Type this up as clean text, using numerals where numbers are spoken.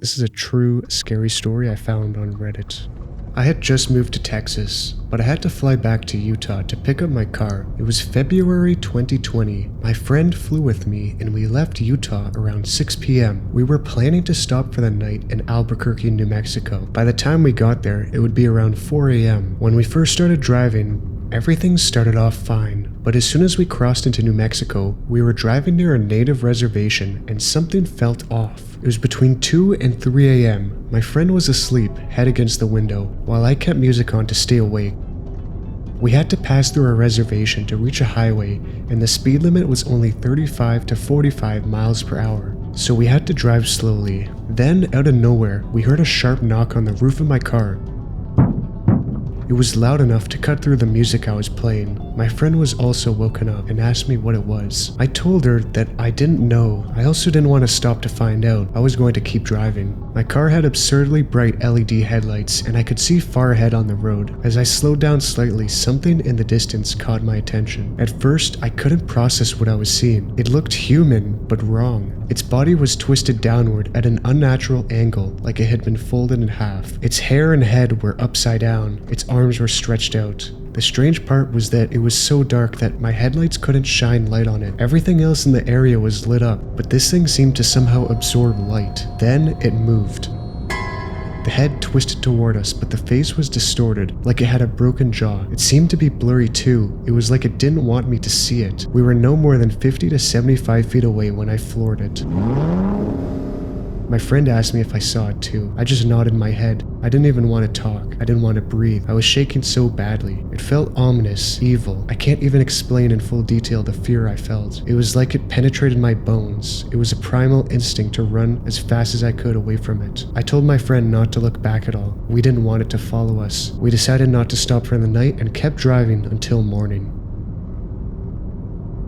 This is a true scary story I found on Reddit. I had just moved to Texas, but I had to fly back to Utah to pick up my car. It was February 2020. My friend flew with me and we left Utah around 6 p.m. We were planning to stop for the night in Albuquerque, New Mexico. By the time we got there, it would be around 4 a.m. When we first started driving, everything started off fine, but as soon as we crossed into New Mexico, we were driving near a native reservation and something felt off. It was between 2 and 3 a.m. My friend was asleep, head against the window, while I kept music on to stay awake. We had to pass through a reservation to reach a highway, and the speed limit was only 35 to 45 miles per hour, so we had to drive slowly. Then, out of nowhere, we heard a sharp knock on the roof of my car. It was loud enough to cut through the music I was playing. My friend was also woken up and asked me what it was. I told her that I didn't know. I also didn't want to stop to find out. I was going to keep driving. My car had absurdly bright LED headlights and I could see far ahead on the road. As I slowed down slightly, something in the distance caught my attention. At first, I couldn't process what I was seeing. It looked human, but wrong. Its body was twisted downward at an unnatural angle, like it had been folded in half. Its hair and head were upside down. Its arms were stretched out. The strange part was that it was so dark that my headlights couldn't shine light on it. Everything else in the area was lit up, but this thing seemed to somehow absorb light. Then it moved. The head twisted toward us, but the face was distorted, like it had a broken jaw. It seemed to be blurry too. It was like it didn't want me to see it. We were no more than 50 to 75 feet away when I floored it. My friend asked me if I saw it too. I just nodded my head. I didn't even want to talk. I didn't want to breathe. I was shaking so badly. It felt ominous, evil. I can't even explain in full detail the fear I felt. It was like it penetrated my bones. It was a primal instinct to run as fast as I could away from it. I told my friend not to look back at all. We didn't want it to follow us. We decided not to stop for the night and kept driving until morning.